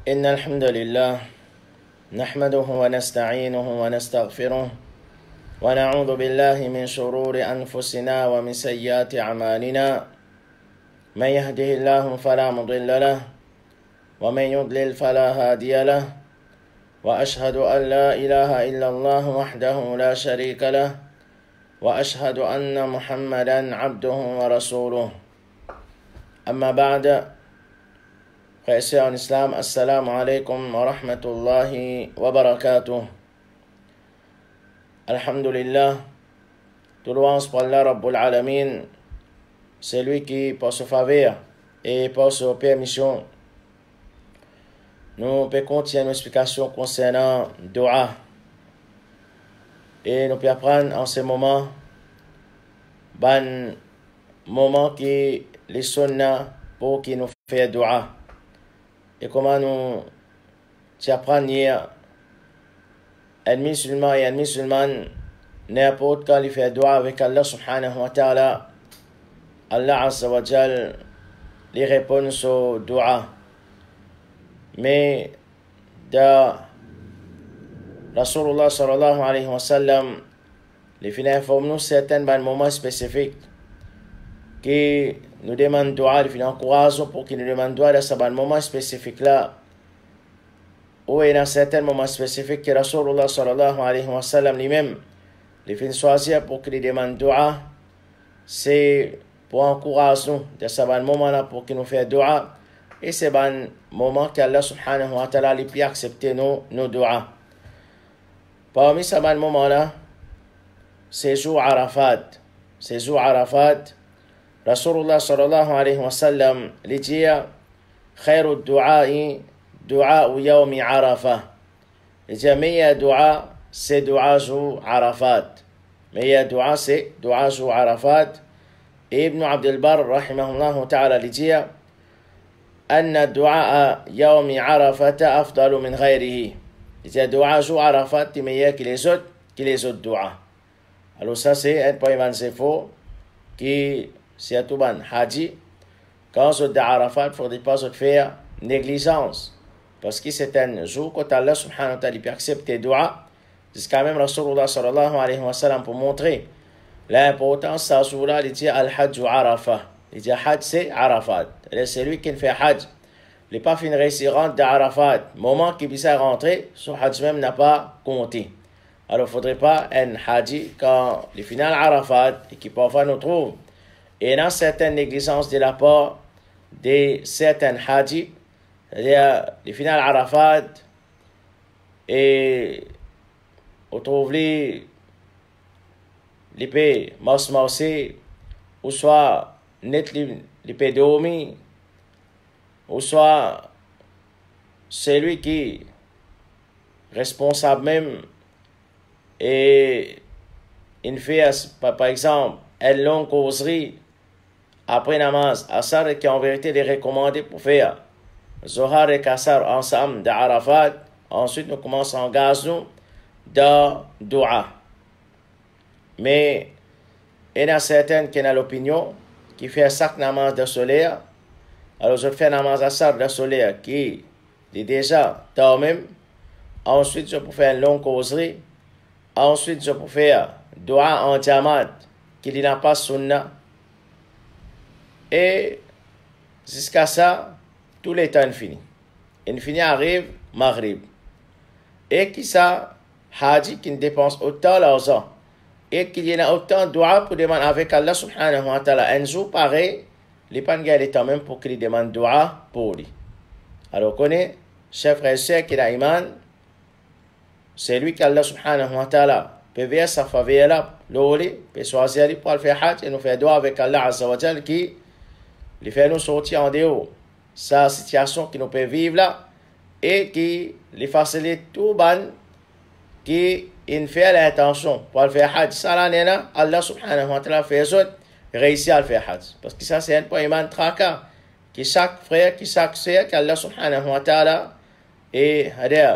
إن الحمد لله نحمده ونستعينه ونستغفره ونعوذ بالله من شرور أنفسنا ومن سيئات أعمالنا من يهده الله فلا مضل له ومن يضلل فلا هادي له وأشهد أن لا إله إلا الله وحده لا شريك له وأشهد أن محمدا عبده ورسوله أما بعد Frères et sœurs en islam, assalamu alaikum wa rahmatullahi wa barakatuh. Alhamdulillah, tout louange pour Allah Rabbul Alamin, c'est lui qui, par sa faveur et par sa permission, nous peut continuer une explication concernant dua. Et nous peut apprendre en ce moment, ban moment qui les sunna pour qui nous fait dua. Et comment nous apprendre hier, un musulman et une musulmane, n'importe quand il fait dua avec Allah subhanahu wa ta'ala, Allah azza wa jal les répond au dua. Mais de Rasulullah sallallahu alayhi wa sallam, les filles informent nous certains moments spécifiques qui nous demandent dua, les filles encouragent pour qu'ils nous demandent dua dans ce moment spécifique là. Ou il y a certains moments spécifiques que Rasulullah sallallahu alayhi wa sallam lui-même, les filles choisir pour qu'ils demandent dua, c'est pour encourager nous dans ce moment là pour qu'ils nous fassent dua. Et c'est un moment qu'Allah subhanahu wa ta'ala les peut accepter nos dua. Parmi ce moment là, c'est jour Arafat. C'est jour Arafat. Rasulullah sallallahu alayhi wa sallam lui dit khayru du'a'i du'a'u yawmi Arafah. Il dit meilleur dua c'est dua jour Arafat. Meilleur dua c'est dua jour Arafat. Et Ibn Abdul Barr rahimahullah ta'ala lui dit أن دعاء يوم عرفة أفضل من غيره. Il dit dua jour Arafat est meilleur que les autres dua. Alors ça c'est un point c'est faux qui c'est tout ban haji quand on dit Arafat il faudrait pas faire négligence parce que c'est un jour que Allah subhanahu wa ta'ala peut accepter dua jusqu'à même Rasulullah sallallahu alayhi wa sallam pour montrer l'importance de ce jour-là. Il dit al-hajj Arafah. Il dit hajj c'est Arafat, c'est lui qui fait hajj. Il n'est pas fini réussir d'Arafat, moment qui puisse rentrer son hajj même n'a pas compté. Alors il ne faudrait pas un haji quand le final Arafat et qui parfois nous trouve et dans certaines négligences de la part de certains hadiths, c'est-à-dire le final Arafat, et on trouve les pays marcher, ou soit net les pays dormir, ou soit celui qui est responsable même, et il fait par exemple une longue causerie après namaz, Asar qui en vérité est recommandé pour faire Zohar et Kassar ensemble d'Arafat. Ensuite, nous commençons à engager nous dans Dua. Mais il y en a certains qui ont l'opinion qui fait chaque namaz de soleil. Alors, je fais namaz Asar de soleil qui est déjà dans même. Ensuite, je peux faire une longue causerie. Ensuite, je peux faire Dua en Jamad qui n'a pas Sunnah. Et jusqu'à ça, tout les temps fini. Infini arrive, Maghrib. Et qui ça, Haji qui dépense autant l'argent. Et qu'il y a autant de dua pour demander avec Allah subhanahu wa ta'ala. Un jour pareil, les pangas les temps même pour qu'il demande dua pour lui. Alors, connaît, chef frère et sœur qui a iman, c'est lui qu'Allah subhanahu wa ta'ala peut vers sa faveur là, l'oli, peut choisir pour le faire hajj et nous faire dua avec Allah azza wa jal qui les fait nous sortir en dehors sa situation qui nous peut vivre là et qui les facilite tout ban qui il fait l'intention pour le faire hajj ça là Allah subhanahu wa ta'ala fait réussir à le faire hajj parce que ça c'est un point iman traka qui chaque frère qui chaque sœur qu'Allah subhanahu wa ta'ala et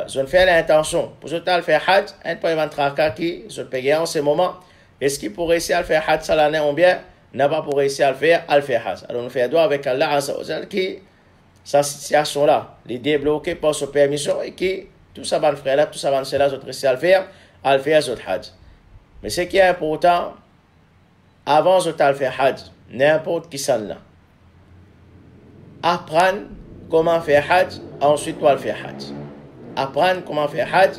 je fais l'intention pour le faire hajj un point iman traka qui je paye en ce moment est-ce qu'il pourrait réussir à le faire hajj ça là ou bien n'a pas pour réussir à le faire hajj. Alors nous faisons dua avec Allah azza wa jalla qui sa situation-là, les débloquer par sa permission et qui, tout ça va le frère là, tout ça va le faire, à le faire, Hajj. Mais ce qui est important, avant de faire Hajj, n'importe qui s'en là, apprendre comment faire Hajj, ensuite toi le faire Hajj. Apprendre comment faire Hajj,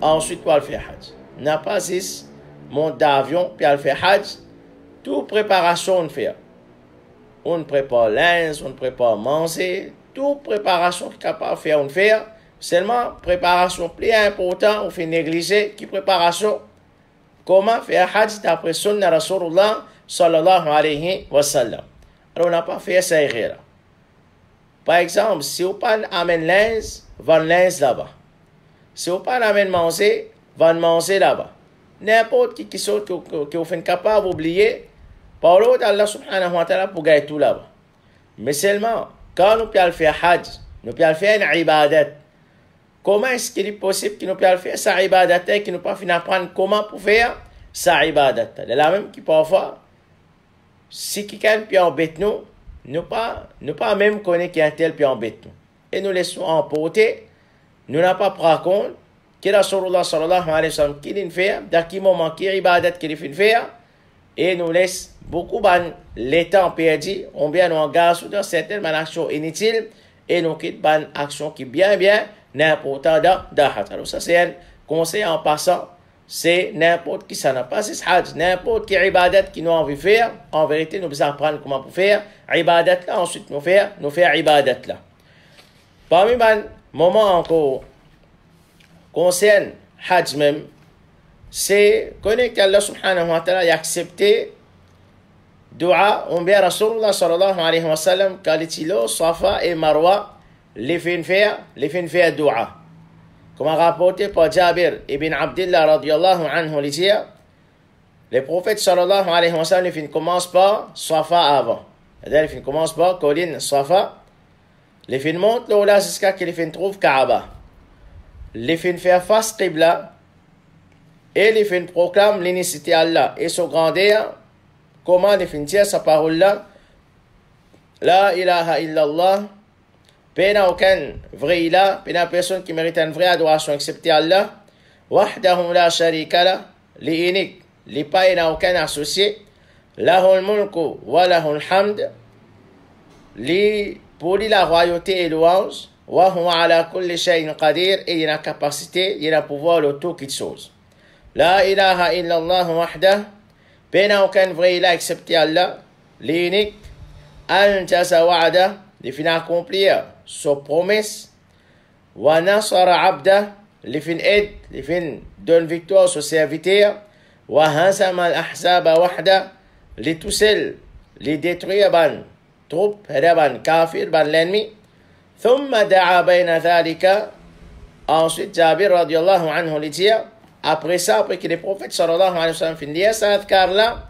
ensuite toi le faire Hajj. N'a pas juste monte d'avion, puis elle fait Hajj, toute préparation on fait. On prépare linge, on prépare manger, toute préparation qui est capable de faire, on fait. Seulement, préparation plus importante, on fait négliger qui préparation. Comment faire Hajj d'après Sunna Rasulullah sallallahu alayhi wa sallam. Alors, on n'a pas fait ça là. Par exemple, si on pas amène linge, vend linge là-bas. Si on pas amène manger, vend manger là-bas. N'importe qui sont qui vous fait capable d'oublier, par l'autre Allah subhanahu wa ta'ala pour gagner tout là-bas. Mais seulement, quand nous pouvons faire Hajj, nous pouvons faire une ibadat. Comment est-ce qu'il est possible que nous puissions faire sa ibadat et que nous puissions apprendre comment pour faire sa ibadat? C'est la même qui parfois, si quelqu'un peut embêter nous pas même connaître qu'un tel peut embêter nous. Et nous laissons emporter, nous n'avons pas pris compte que Rasulullah sallallahu alayhi wa sallam qu'il fait, dans quel moment qu'il ibadat qu'il fait faire, et nous laisse beaucoup de temps perdu, on vient nous engager dans certaines actions inutiles, et nous quitte une action qui bien n'importe d'Hajj. Alors ça c'est un conseil en passant, c'est n'importe qui ça n'a pas c'est Hajj, n'importe qui ibadat qui nous envie faire, en vérité nous besoin apprendre comment pour faire ibadat là, ensuite nous faire ibadat là. Parmi les moments encore concerne Hajj même, c'est connaître qu'Allah subhanahu wa ta'ala a accepté dua on bien Rasulullah sallallahu alayhi wa sallam kalitilo Safa et Marwa les fin faire dua. Comme rapporté par Jabir ibn Abdullah radiyallahu anhu le prophète sallallahu alayhi wa sallam il commence par Safa avant. C'est-à-dire il commence par colline Safa. Les fin monte là jusqu'à qu'il fin trouve Kaaba. Les fin faire face Qibla et les fin proclame l'unicité Allah et son grandeur. Comment les fin dire sa parole là? La ilaha illallah. Il n'y a aucun vrai ilah, il n'y a personne qui mérite une vraie adoration excepté Allah. Wahdahu la sharika la, li unique, li pas il n'y a aucun associé. Lahul mulku wa lahul hamd, li pour lui la royauté et louange. Wa huwa ala kulli shay'in qadir, et il a capacité, il a pouvoir de toute chose. La ilaha illallah wahdah, il n'y a aucun vrai ilah excepté Allah, li unique, al-jaza wa'ada, il finit accomplir sa promesse, wa nasara abda, il finit aide, il finit donne victoire au serviteur, wa hazama al-ahzaba wahda, il tout seul, il détruit ban troupe, ban kafir, ban l'ennemi. Thumma da'a bayna dhalika, ensuite Jabir radiallahu anhu lui dit, après ça, après que le prophète sallallahu alayhi wa sallam finit ça adhkar là,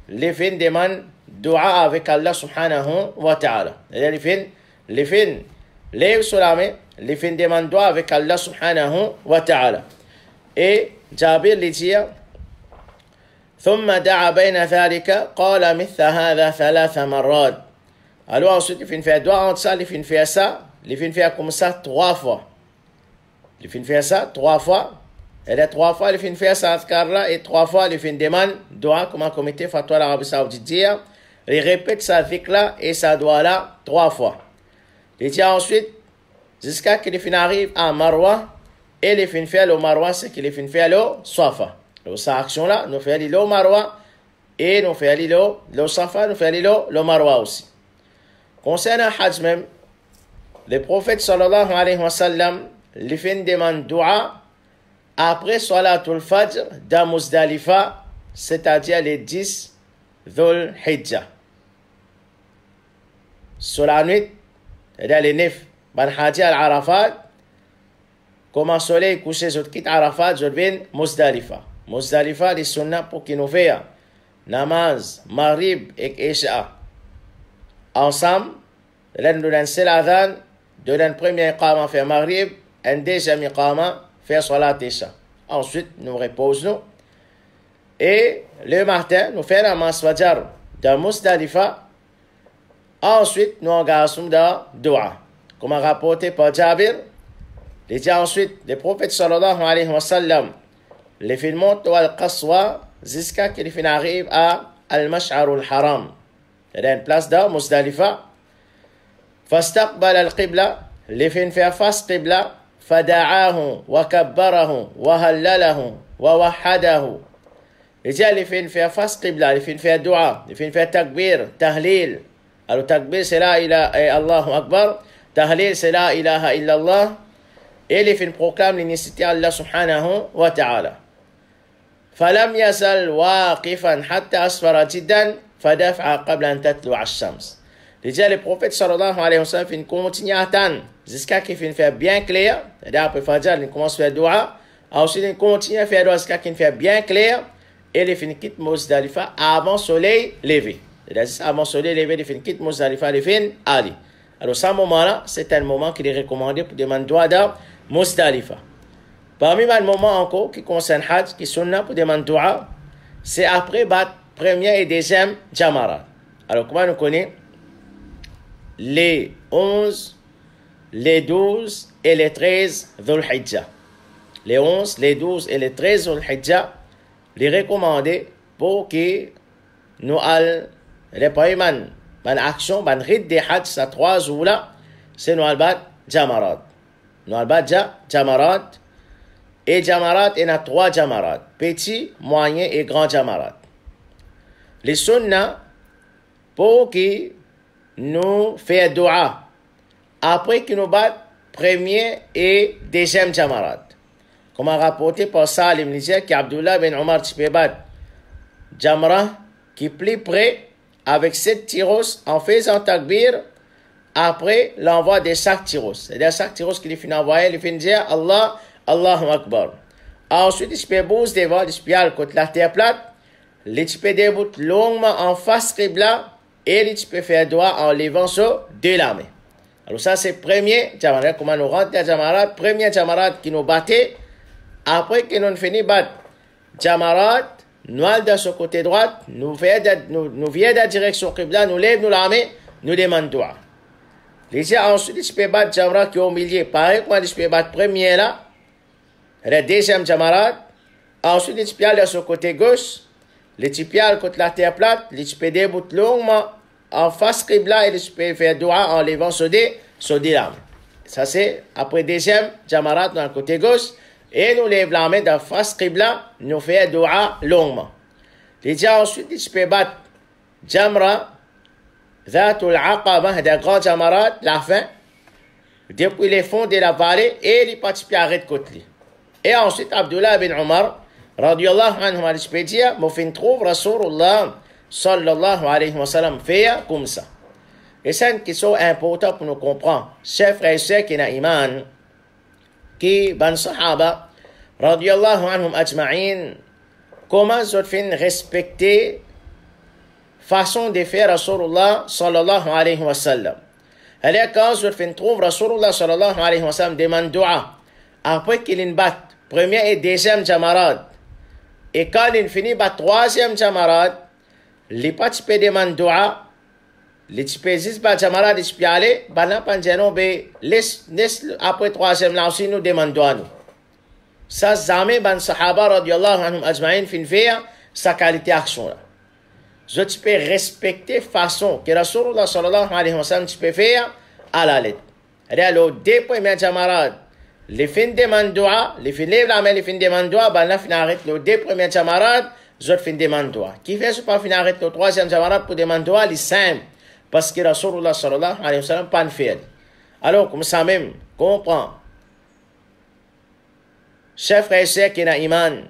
il finit demande dua avec Allah subhanahu wa ta'ala. Les fins, lève sur la main, les fins demandent dua avec Allah subhanahu wa ta'ala. Et Jabir lui dit, ثم دعا بين ذلك قال مثل هذا 3 مرات. Alors ensuite, il fait dua entre ça, il fait ça, il fait comme ça 3 fois. Il fait ça 3 fois. Et les 3 fois, il fait ça là, et 3 fois, il fait demande dua comme un comité fatwa l'Arabie Saoudite dit. Il répète sa zikr-là et sa dua-là 3 fois. Il dit ensuite, jusqu'à qu'il arrive à Marwa, et il fait le Marwa, c'est qu'il fait le Safa. Donc, cette action-là, nous faisons le Marwa, et nous faisons le Safa, nous faisons le Marwa aussi. Concernant Hajj même, le prophète sallallahu alayhi wa sallam, il fait une demande dua après Salatul Fajr dans Muzdalifa, c'est-à-dire les 10 Dhul Hijjah. Sur la nuit, c'est-à-dire les 9, ban Hajj al-Arafat, comme un soleil couché, je quitte Arafat, je viens Muzdalifa. Muzdalifa, les sunnah pour qu'il nous fasse namaz, maghrib et isha. Ensemble, l'un de l'un adhan, de l'un premier iqama faire maghrib, un deuxième iqama faire salat isha. Ensuite, nous reposons. Et le matin, nous faisons namaz fajr dans Muzdalifa. Ensuite, nous engageons dans dua. comme rapporté par Jabir. Il dit ensuite, le prophète sallallahu alayhi wa sallam, les films montent al Qaswa jusqu'à qu'il arrive à Al-Mash'ar al-Haram. Il y a une place là, Muzdalifa. فاستقبل القبلة لفين فيها فاس قبلة فدعاه وكبره وهلله ووحده. رجال لفين فيها فاس قبلة لفين فيها دعاء لفين فيها تكبير تهليل. alors تكبير c'est la ilaha Allahu Akbar, tahlil c'est la ilaha illallah, et لفين proclame l'unicité Allah subhanahu wa ta'ala. فلم يزل واقفا حتى أسفر جدا فدفع قبل أن تطلع الشمس. Déjà, le prophète sallallahu alayhi wa sallam il continue à attendre jusqu'à qu'il fait bien clair. C'est-à-dire, après Fajr, il commence à faire dua. Ensuite, il continue à faire dua jusqu'à qu'il fait bien clair. Et il finit quitte Muzdalifa avant le soleil levé. C'est-à-dire, avant le soleil levé, il finit quitte Muzdalifa, il finit Ali. Alors, ce moment-là, c'est un moment qu'il est recommandé pour demander dua dans Muzdalifa. Parmi les moments encore qui concernent Hajj, qui sont là pour demander dua, c'est après la première et deuxième Jamarat. Alors, comment nous connaissons? Les 11, les 12 et les 13 Dhul Hijjah. Les 11, les 12 et les 13 Dhul Hijjah, les recommandés pour que nous allons réparer une action, une rite de Hajj, ces 3 jours-là, c'est nous allons Jamarat. Nous allons Jamarat. Et Jamarat, il y a 3 Jamarat. Petit, moyen et grand Jamarat. Les sunnah, pour que nous faisons dua après que nous battons premier et deuxième Jamarat. Comme a rapporté par Salim Nizer qui Abdullah bin Omar tu peux battre Jamra qui est plus près avec 7 tiros en faisant takbir après l'envoi de chaque tiros. C'est-à-dire chaque tiros qu'il finit envoyer, il finit dire Allah, Allahu Akbar. Ensuite, il peut bouger devant, il peut aller contre la terre plate, il peut débouter longuement en face Qibla. Et tu peux faire droit en levant ça de la main. Alors ça c'est le premier Jamarat. Comment nous rentrons dans Jamarat? Premier Jamarat qui nous battait. Après que nous finissons battre Jamarat, nous allons de ce côté droit, nous venons de la direction Qibla, nous lèvons la main, nous demandons droit. Ensuite, tu peux battre Jamarat qui est au milieu. Pareil, quand tu peux battre premier là, le deuxième Jamarat. Ensuite, tu peux aller de ce côté gauche. Les tipiales contre la terre plate, les tipés déboutent longuement en face Qibla et les tipés faire dua en levant sur des lames. Ça c'est après deuxième Jamarat dans le côté gauche et nous lèvons la main dans face Qibla, nous faisons dua longuement. Les gens ensuite les tipés battent Jamra, Zatul Aqaba, des grands Jamarat, la fin, depuis les fonds de la vallée et les participants arrêtent côté. Et ensuite Abdullah bin Omar radiyallahu anhu al-Ispedia, m'offin trouve Rasulullah sallallahu alayhi wa sallam fait comme ça. Et c'est une question importante pour nous comprendre. Chers frères et sœurs qui n'ont iman, qui ban sahaba, radiyallahu anhum ajma'in, comment ils ont respecter façon de faire Rasulullah sallallahu alayhi wa sallam. Alors quand ils ont trouve Rasulullah sallallahu alayhi wa sallam demande dua, après qu'il batte premier et deuxième Jamarat, et quand il finit par troisième Jamarat, les participants demandent dua, les participants par Jamarat, ils peuvent aller, après troisième là aussi nous demandons dua. Ça, jamais ban sahaba radiyallahu anhum ajma'in fin faire sa qualité action là. Je peux respecter façon que Rasulullah sallallahu alayhi wa sallam peut faire à la lettre. Alors, deux premiers Jamarat, les fins demandent dua, les fins lèvent la main, les fins demandent dua, ben là, fin arrête le deux premiers Jamarat, les autres fin demandent dua. Qui fait ce pas fin arrête le troisième Jamarat pour demander dua, les simple. Parce que Rasulullah sallallahu alayhi wa sallam pas fait. Alors, comme ça même, comprend. Chers frères et sœurs qui ont iman,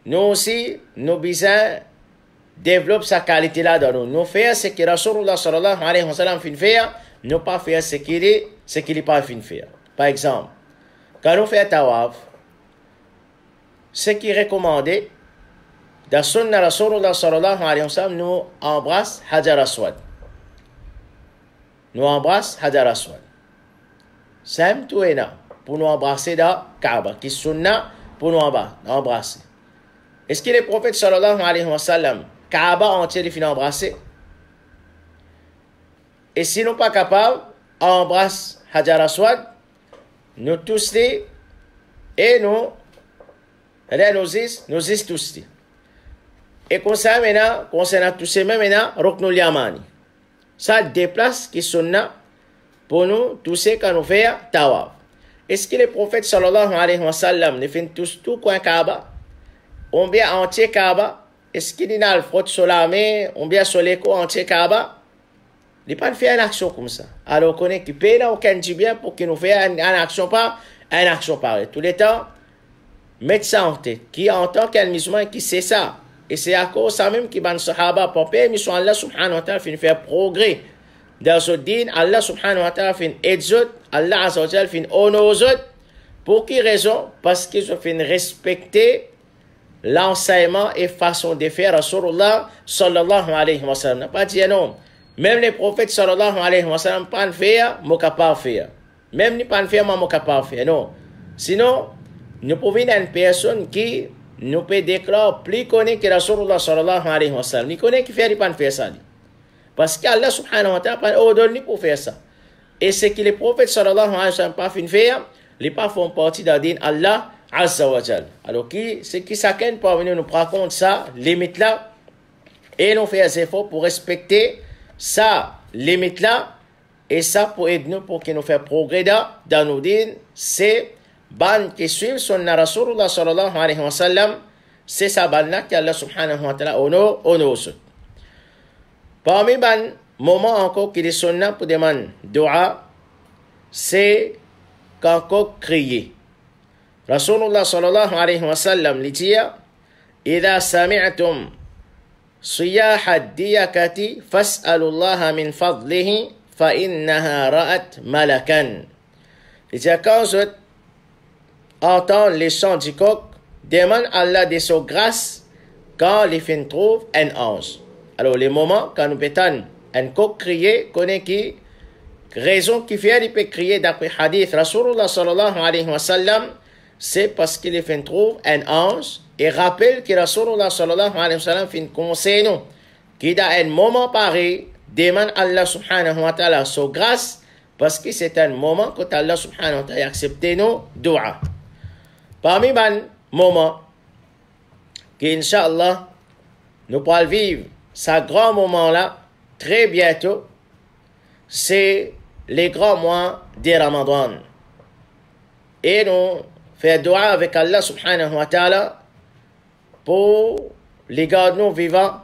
nous aussi, nous besoin développer sa qualité là dans nous. Nous faire ce que Rasulullah sallallahu alayhi wa sallam fin faire, nous pas faire ce qu'il est pas fin faire. Par exemple, quand nous faisons tawaf, ce qui est recommandé, dans sunna Rasulullah sallallahu alayhi wa sallam, nous embrasse Hajar Aswad. Nous embrasse Hajar Aswad. C'est tout est là pour nous embrasser dans Kaaba, qui est sunna pour nous embrasser. Est-ce que les prophètes sallallahu alayhi wa sallam, Kaaba entier les fin embrasser? Et si nous pas capables, embrasse Hajar Aswad, nous tous les, et nous tous les. Et comme ça, maintenant, concernant tous ces mêmes, maintenant, Ruknul Yamani. Ça déplace qui sont là pour nous, tous ces quand nous faisons tawaf. Est-ce que le prophète sallallahu alayhi wa sallam, ne fait tous tout coin Kaaba, ou bien entier Kaaba, est-ce qu'il y a le front sur la main, ou bien sur l'écho entier Kaaba? Il n'a pas fait une action comme ça. Alors, on est occupé là, aucun du bien pour qu'il nous fasse une action pareille. Tout le temps, mettre ça en tête. Qui entend quel musulman qui sait ça? Et c'est à cause de ça même qui ban sahaba pour permission Allah subhanahu wa ta'ala fait faire progrès dans ce din. Allah subhanahu wa ta'ala fait aider Allah azza wa jalla fait honorer. Pour quelle raison? Parce qu'ils ont fait respecter l'enseignement et façon de faire Rasulullah sallallahu alayhi wa sallam. N'a pas dit non. Même les prophètes sallallahu alayhi wa sallam pas faire, moi capable faire. Même ni pas faire, moi capable faire. Non. Sinon, nous pouvons être une personne qui nous peut déclarer plus connu que Rasulullah sallallahu alayhi wa sallam. Ni connaît qui fait, il pas faire ça. Parce qu'Allah subhanahu wa ta'ala pas ordonné pour faire ça. Et ce que les prophètes sallallahu alayhi wa sallam pas fait faire, les pas font partie d'un din Allah azza wa jal. Alors c'est qui chacun peut venir nous raconter ça, limite là, et nous faire des efforts pour respecter ça, limite là, et ça pour aider nous pour qu'il nous fasse progrès dans nos din, c'est ban qui suivent son Rasulullah sallallahu alayhi wa sallam, c'est ça ban là qu'Allah subhanahu wa ta'ala honore. Parmi ban moment encore qu'il est sunnah pour demander dua, c'est qu'encore crier. Rasulullah sallallahu alayhi wa sallam lui dit إذا سمعتم صياح الديكة فاسألوا الله من فضله فإنها رأت ملكا. Il dit quand vous entendez les chants du coq, demande Allah de sa grâce quand les fins trouvent un ange. Alors les moments quand nous pétons un coq crier, connaît qui raison qui fait il peut crier d'après hadith Rasulullah sallallahu alayhi wa sallam, c'est parce qu'il fin trouve un ange et rappelle que Rasulullah sallallahu alayhi wa sallam fin conseil nous qui dans un moment pareil demande Allah subhanahu wa ta'ala sa grâce parce que c'est un moment que Allah subhanahu wa ta'ala accepte nos doigts. Parmi les moments que Inch'Allah nous pourrons vivre ce grand moment là très bientôt, c'est les grands mois de Ramadan. Et nous faisons dua avec Allah subhanahu wa ta'ala pour les garder nous vivants,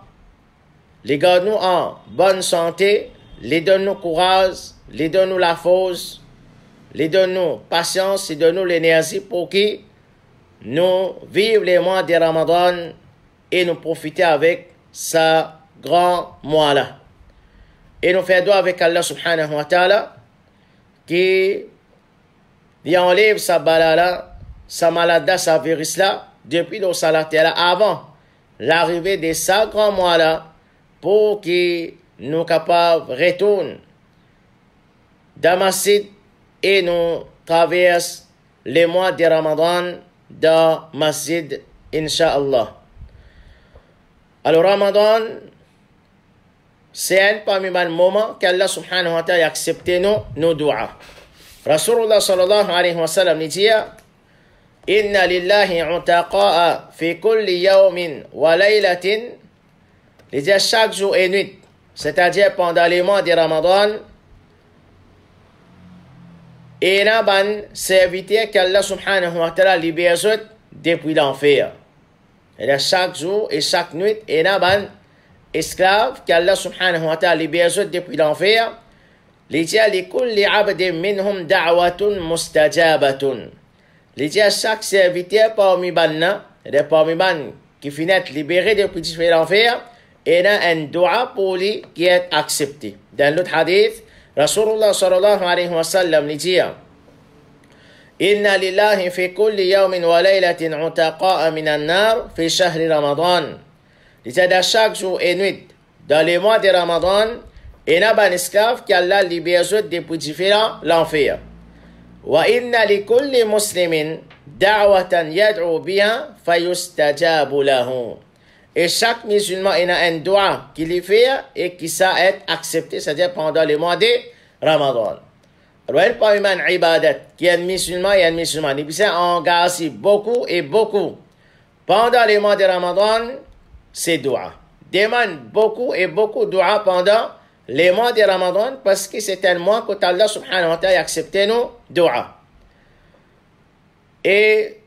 les garder nous en bonne santé, les donner nous courage, les donner nous la force, les donner nous patience, les donner nous l'énergie pour que nous vivions les mois de Ramadan et nous profiter avec ce grand mois là. Et nous faisons dua avec Allah subhanahu wa ta'ala qui enlève sa balala, sa maladie, sa virus là, depuis le salat avant l'arrivée de ce grand mois là, pour que nous capables de retourner dans Masjid et nous traverse les mois de Ramadan dans Masjid, Inch'Allah. Alors Ramadan, c'est un parmi les moments qu'Allah subhanahu wa ta'ala a accepté nos doigts. Rasulullah sallallahu alayhi wa sallam dit Inna lillahi utaqa'a fi kulli yawmin wa laylatin. Il dit chaque jour et nuit, c'est-à-dire pendant les mois de Ramadan, et il y a un serviteur qu'Allah subhanahu wa ta'ala libère depuis l'enfer. Et chaque jour et chaque nuit, il y a un esclave qu'Allah subhanahu wa ta'ala libère depuis l'enfer. Il dit likulli abdin minhum da'watun mustajabatun. Il dit à chaque serviteur parmi banna, et parmi ban qui finit libéré depuis l'enfer, il y a un dua pour lui qui est accepté. Dans l'autre hadith, Rasulullah sallallahu alayhi wa sallam dit Inna lillahi fi kulli yawmin wa laylatin utaqa'a minan nar fi shahri Ramadan. Il dit à chaque jour et nuit, dans les mois de Ramadan, il y a un esclave qui Allah libère depuis l'enfer. Wa inna li kulli muslimin da'watan yad'u biha fayustajabu lahu. Et chaque musulman il a un doigt qu'il fait et qui ça est accepté, c'est-à-dire pendant les mois de Ramadan. Royal Paiman Ibadat, qui est musulman et musulman, il s'est engagé beaucoup et beaucoup. Pendant les mois de Ramadan, c'est dua. Demande beaucoup et beaucoup de dua pendant les mois de Ramadan parce que c'est un mois que Allah subhanahu wa ta'ala a accepté nos dua. Et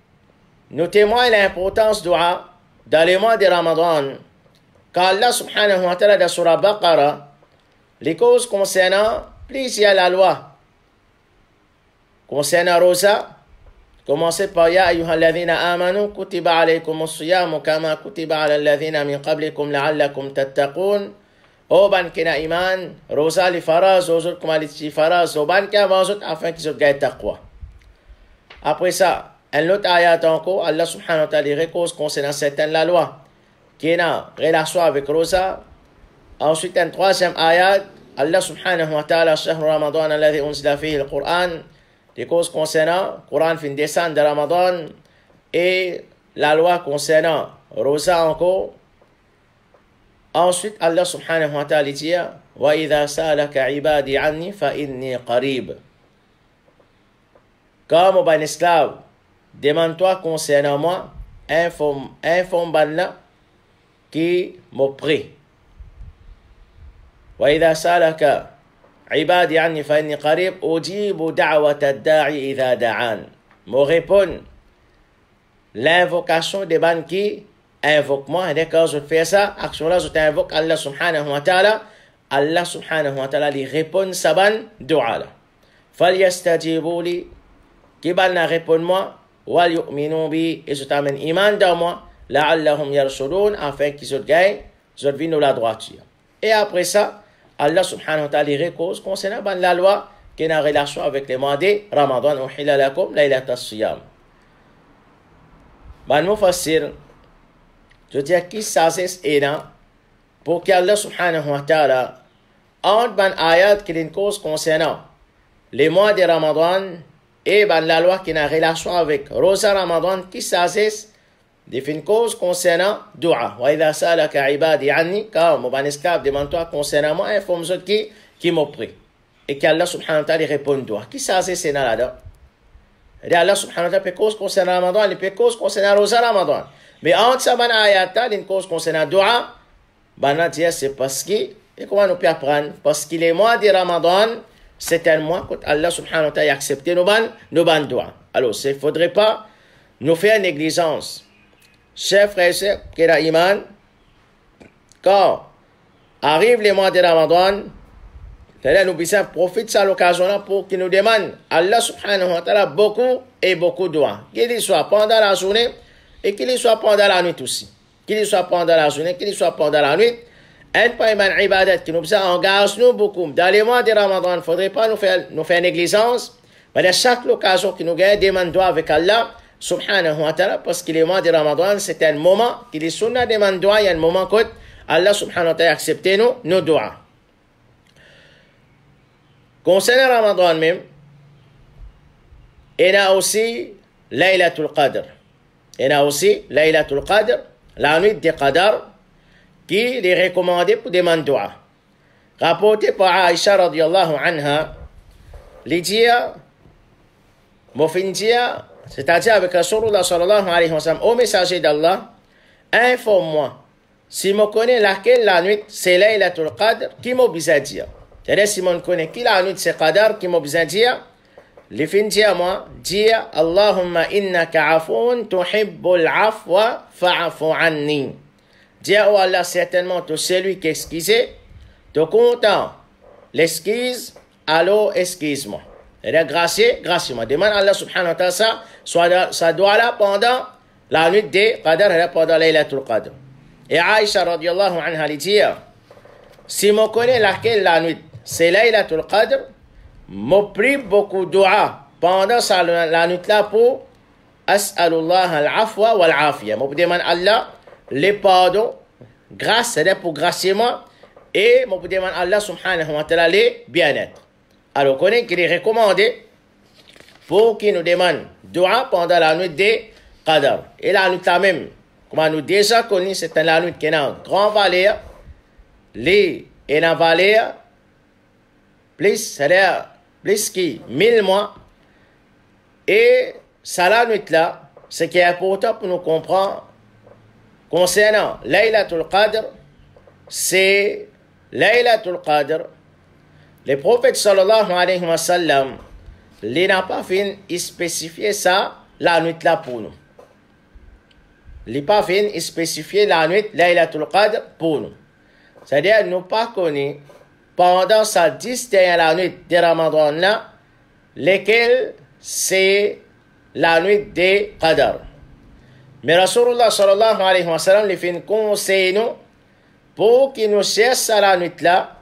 nous témoignons l'importance du dua dans les mois de Ramadan. Quand Allah subhanahu wa ta'ala dans Surah Baqarah, les causes concernant plusieurs la loi. Concernant Rosa, commencez par Ya ayyuhalladhina amanu kutiba alaykumus siyamu kama kutiba ala alladhina min qablikum la'allakum tattaqun. O ban kina iman, Rosa li faraz, ozut kumalichi faraz, o ban kina mazut afin qu'ils aient gagné taqwa. Après ça, un autre ayat encore, Allah subhanahu wa ta'ala dit cause concernant certaines la loi qui est en relation avec Rosa. Ensuite, un troisième ayat, Allah subhanahu wa ta'ala, shahru Ramadan alladhi unzila fihi al-Qur'an, des causes concernant Coran fin descendre de Ramadan et la loi concernant Rosa encore. Ensuite, Allah subhanahu wa ta'ala dit wa idha salaka ibadi anni fa inni qarib. Comme au ban esclave, demande-toi concernant moi, informe ban qui m'a pris. Wa idha salaka عبادي عني فإني قريب أجيب دعوة الداعي إذا دعان. Me répond l'invocation des ban qui invoque moi. Et dès que je fais ça, action-là, je t'invoque Allah subhanahu wa ta'ala. Allah subhanahu wa ta'ala lui répond sa ban dua là. فَلْيَسْتَجِيبُوا لِي qui ban na répond moi. وَلْيُؤْمِنُوا بِي et je t'amène iman dans moi. لَعَلَّهُمْ يَرْشُدُونَ afin qu'ils gagnent, je vis nous la droiture. Et après ça, Allah subhanahu wa ta'ala cause concernant la loi qui est en relation avec les mois de Ramadan. Uhilla lakum laylat as-siyam. Ban mufassir, je dis qui s'agisse est là pour qu'Allah subhanahu wa ta'ala entre ban ayat qui est une cause concernant les mois de Ramadan et ban la loi qui est en relation avec Rosa Ramadan qui s'agisse de une cause concernant dua. Wa idha salaka ibadi anni, car mon ban esclave demande-toi concernant moi, informe ceux qui m'ont pris. Et qu'Allah subhanahu wa ta'ala répond dua. Qui s'agisse c'est là-dedans? Et Allah subhanahu wa ta'ala peut cause concernant Ramadan, il peut cause concernant Rosa Ramadan. Mais entre ça, ban ayata, une cause concernant dua, ban dire c'est parce que, et comment nous peut apprendre? Parce que les mois de Ramadan, c'est un mois que Allah subhanahu wa ta'ala a accepté nos ban dua. Alors, il ne faudrait pas nous faire négligence. Chers frères et sœurs, qui est iman, quand arrivent les mois de Ramadan, nous puissions profiter de cette occasion-là pour qu'il nous demande Allah subhanahu wa ta'ala beaucoup et beaucoup de doigts. Qu'il soit pendant la journée et qu'il soit pendant la nuit aussi. Qu'il soit pendant la journée, qu'il soit pendant la nuit. Un paiement ibadat qui nous engage nous beaucoup. Dans les mois de Ramadan, il ne faudrait pas nous faire négligence. Mais à chaque occasion qui nous gagne, demande avec Allah subhanahu wa ta'ala, parce que les mois de Ramadan, c'est un moment, qu'il est sunna demande doigt, il y a un moment que Allah subhanahu wa ta'ala a accepté nos doigts. Concernant Ramadan même, il y a aussi Laylatul Qadr. Il y a aussi Laylatul Qadr, la nuit de Qadr, qui est recommandée pour demander doigt. Rapporté par Aïcha radiyallahu anha, l'idée, Mofindia, c'est-à-dire avec Rasulullah sallallahu alayhi wa sallam, au messager d'Allah, informe-moi, si je connais laquelle la nuit c'est Laylatul Qadr, qui m'a besoin de dire. C'est-à-dire, si je connais qui la nuit c'est Qadr, qui m'a besoin de dire, les fins dire moi, dire Allahumma innaka afoun tuhibbul afwa fa'afu anni. Dire, oh Allah, certainement, tu es celui qui excusé, tu es content, l'excuse, alors excuse-moi. C'est-à-dire, gracieux-moi. Demande à Allah subhanahu wa ta'ala ça doit là pendant la nuit de Qadr, pendant Laylatul Qadr. Et Aïcha radiallahu anha dit, si je connais laquelle la nuit, c'est Laylatul Qadr, je prie beaucoup de dua pendant la nuit là pour As'alullah al-afwa wal-afiyya. Je demande à Allah les pardons, grâce, c'est-à-dire pour gracier moi, et je demande à Allah subhanahu wa ta'ala les bien-être. Alors, on connaît qu'il est recommandé pour qu'il nous demande dua pendant la nuit de Qadr. Et la nuit là même, comme nous déjà connu, c'est la nuit qui est en grand valeur, les et la valeur, plus, c'est-à-dire plus que 1000 mois. Et ça, la nuit là, ce qui est important pour nous comprendre concernant Laylatul Qadr, c'est Laylatul Qadr. Le prophète sallallahu alayhi wa sallam, il n'a pas fait spécifier ça la nuit là pour nous. Il n'a pas fait spécifier la nuit Laylatul Qadr pour nous. C'est-à-dire, nous pas connu pendant sa 10 dernières nuits de Ramadan là, lesquelles c'est la nuit de Qadr. Mais Rasulullah sallallahu alayhi wa sallam, il fait un conseil nous pour qu'il nous cherche à la nuit là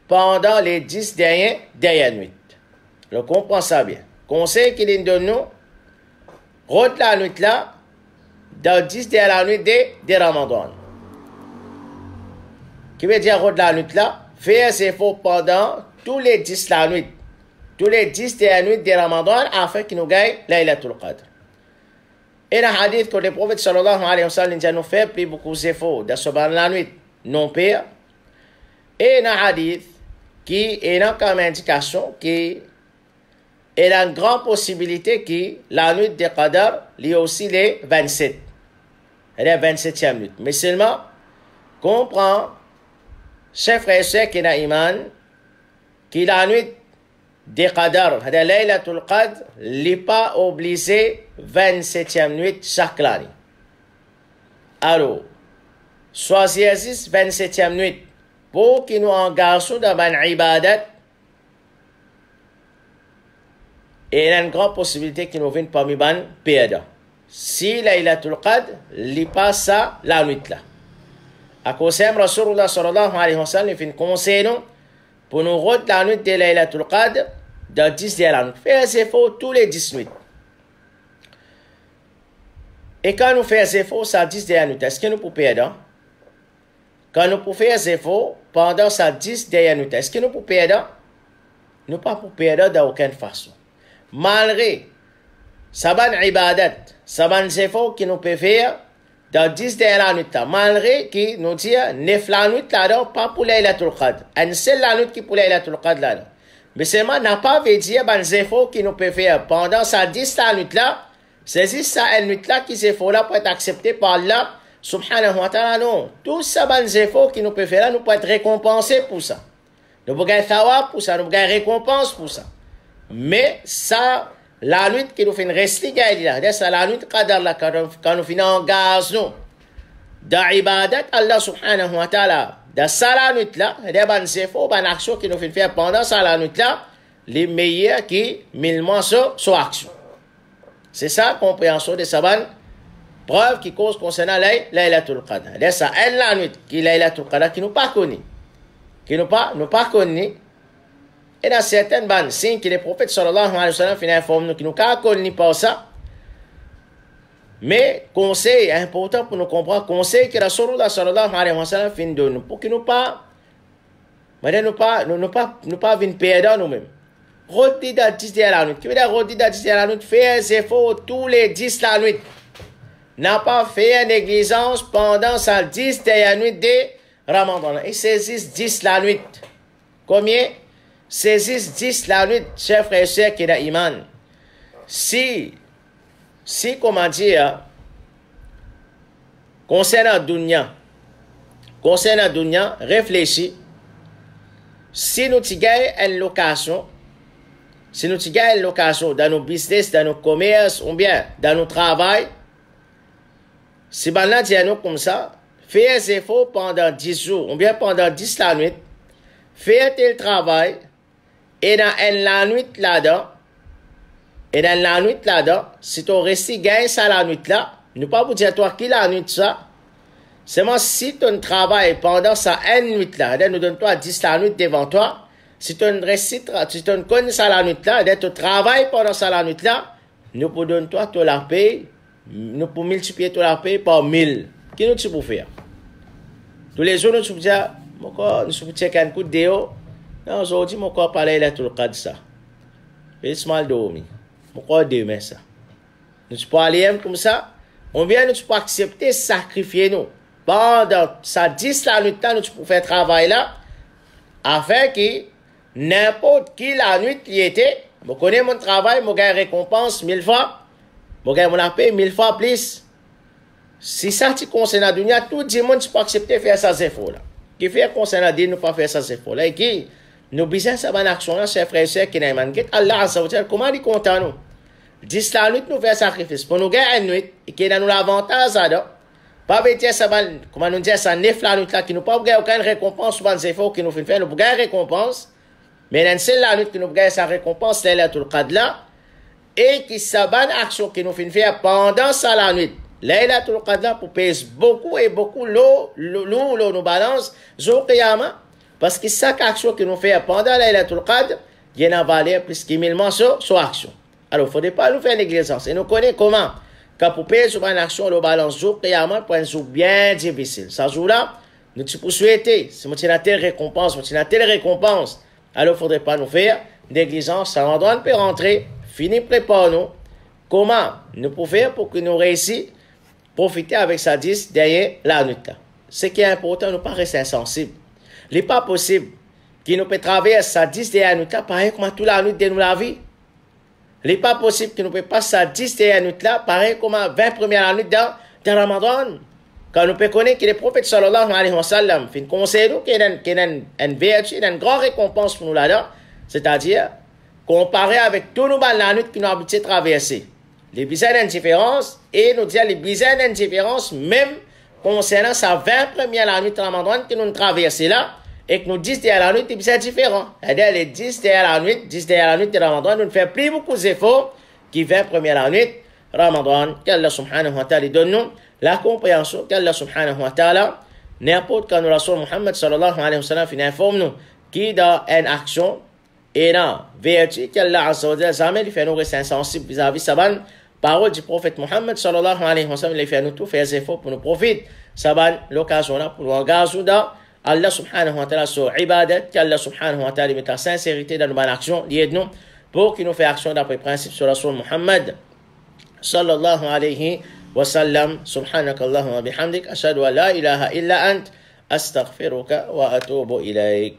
pendant les 10 dernières nuits. Le comprend ça bien. Conseil qu'il donne nous, route la nuit là, dans 10 dernières nuits de Ramadan. Qui veut dire route la nuit là, faire ses efforts pendant tous les 10 la nuit. Tous les 10 dernières nuits de Ramadan afin qu'il nous gagne Laylatul Qadr. Et dans le hadith que le prophète sallallahu alayhi wa sallam nous fait plus beaucoup d'efforts dans ce la nuit non pire. Et dans le hadith qui est comme indication qui est une grande possibilité que la nuit de Qadr est aussi les 27. Elle est la 27e nuit. Mais seulement comprend chers frères et sœurs qui est iman que la nuit de Qadr, la Laylatul Qadr, n'est pas obligé 27e nuit chaque année. Alors, choisissez 27e nuit pour que nous engageons dans une ibadat. Et il y a une grande possibilité que nous viennent parmi les perdants. Si Laylatul Qadr n'est pas ça la nuit là. À cause de Rasulullah sallallahu alayhi wa sallam, il fait un conseil pour nous rendre la nuit de Laylatul Qadr dans 10 dernières nuits. Faire des efforts tous les 10 nuits. Et quand nous faisons des efforts, ça 10 dernières nuits, est-ce que nous pouvons perdre? Quand nous pouvons faire des efforts pendant ça 10 dernières nuits, est-ce que nous pouvons perdre? Nous ne pouvons pas perdre d'aucune façon. Malgré ça ban ibadat, ça ban efforts que nous pouvons faire dans 10 dernières nuits, malgré que nous disons 9 la nuit là-dedans, pas pour Laylatul Qadr. Une seule la nuit qui pour Laylatul Qadr là-dedans. Mais seulement n'a pas veut dire les efforts que nous pouvons faire pendant ça 10 la nuit là, c'est juste ça une nuit là qui ces efforts là pour être acceptés par Allah subhanahu wa ta'ala. Non, tous ces efforts que nous pouvons faire là, nous pouvons être récompensés pour ça. Nous pouvons gagner thawab pour ça, nous pouvons gagner récompense pour ça. Mais ça, la nuit qui nous fait une restée là, c'est la nuit Qadr là, quand nous finissons en gaz, nous, dans l'ibadat, Allah subhanahu wa ta'ala, dans ça la nuit là, il y a des efforts, des actions qui nous fait faire pendant ça la nuit là, les meilleurs qui, 1000 mois sur action. C'est ça la compréhension de sa preuve qui cause concernant Laylatul Qadr. C'est ça, elle la nuit qui est Laylatul Qadr, qui nous pas connu. Qui nous pas connu. Et dans certaines bandes, signes que les prophètes sallallahu alayhi wa sallam informent nous qui nous pas connu pas ça. Mais conseil important pour nous comprendre, conseil que Rasulullah sallallahu alayhi wa sallam fin de nous pour que nous pas venir perdre nous-mêmes. Rôti dans 10 de la nuit. Qui veut dire rôti dans 10 de la nuit? Faire des efforts tous les 10 la nuit. N'a pas fait négligence pendant sa 10 de la nuit de Ramadan. Et saisissent 10 la nuit. Combien? Saisissent 10 la nuit, chers frères et sœurs qui est dans l'iman. Si, comment dire, concernant Dunya, réfléchis. Si nous gagnons une location, dans nos business, dans nos commerces, ou bien dans nos travail, si nous disons comme ça, fais des efforts pendant 10 jours, ou bien pendant 10 la nuit, fais tel travail, et dans la nuit là-dedans, si tu restes gagné ça la nuit là, ne pas vous dire toi qui la nuit ça, seulement si tu travailles pendant ça une nuit là, nous donne toi 10 la nuit devant toi, si tu connais ça la nuit là, tu travailles pendant ça la nuit là, nous pouvons donner toi la paix, nous pouvons multiplier la paix par 1000. Qu'est-ce que tu peux faire? Tous les jours, nous pouvons dire, nous pouvons checker un coup de déo, non, aujourd'hui, mon corps parlait là tout le cas de ça. J'ai mal dormi. Mon corps demain ça. Nous pouvons aller comme ça, on vient nous pouvons accepter, sacrifier nous. Pendant ça 10 la nuit, nous pouvons faire travail là, afin que n'importe qui la nuit qui était, je connais mon travail, je gagne récompense 1000 fois, je gagne mon paix 1000 fois plus. Si ça qui concerne la dunya, tout le monde peut accepter de faire ça efforts là. Qui fait concerne la dunya, ne pas faire ça efforts là. Et qui nous besoin ça bonne action là, chers frères et sœurs qui n'aiment pas. Allah Azza wa Jalla, comment il content nous? 10 la nuit nous faire sacrifice pour nous gagner une nuit et qui a nous l'avantage là. Pas dire ça comment nous dire ça 9 la nuit là qui nous pas gagner aucune récompense sur les efforts qui nous fait faire, nous gagner récompense. Mais dans celle la nuit qui nous gagne sa récompense Laylatul Qadr là et qui sa bonne action qui nous fait faire pendant ça la nuit. Laylatul Qadr pour pèse beaucoup et beaucoup l'eau nous balance jour qiyamah parce que chaque action que nous fait pendant Laylatul Qadr il y a une valeur plus que 1000 mentions sur action. Alors il ne faudrait pas nous faire négligence et nous connaissons comment quand pour payer sur une action le balance jour qiyamah pour un jour bien difficile. Ce jour là nous te souhaiter si nous avons telle récompense, alors il ne faudrait pas nous faire négligence. Ça endroit peut rentrer, finir préparer nous comment nous pouvons faire pour que nous réussissions profiter avec sa 10 derrière la nuit. Ce qui est important, nous ne pas rester insensibles. Il n'est pas possible qu'il nous peut traverser sa 10 derrière la nuit, pareil comme toute la nuit de nous la vie. Il n'est pas possible qu'il nous peut passer sa 10 derrière la nuit, pareil comme 20 premières nuits dans Ramadan. Quand nous peut connaître que le prophète sallallahu alayhi wa sallam fait conseil nous qu'il y a une vertu, une grande récompense pour nous là-dedans, c'est-à-dire comparé avec tous nos la nuit qui nous habitués à traverser. Les besoins d'indifférence et nous dire les besoins d'indifférence même concernant sa 20 première la nuit de Ramadan que nous traversons là et que nous 10 derrière la nuit des besoins différents. C'est-à-dire les 10 derrière la nuit de Ramadan nous ne fait plus beaucoup d'efforts qui 20 première la nuit Ramadan qu'Allah subhanahu wa ta'ala donne nous la compréhension qu'Allah subhanahu wa ta'ala n'importe quand nous Rasul Muhammad sallallahu alayhi wa sallam informe nous qui dans une action et dans vertu qu'Allah azza wa jalla jamais fait nous rester insensibles vis-à-vis sa bonne parole du prophète Muhammad sallallahu alayhi wa sallam, il fait nous tout faire des efforts pour nous profiter. Ça va l'occasion là pour nous engager dans Allah subhanahu wa ta'ala sur ibadat, qu'Allah subhanahu wa ta'ala met la sincérité dans nos bonnes actions, liées de nous, pour qu'il nous fait action d'après principe sur Rasul Muhammad sallallahu alayhi wa sallam. Subhanakallahumma bihamdik, ashhadu an la ilaha illa ant, astaghfiruka wa atubu ilayk.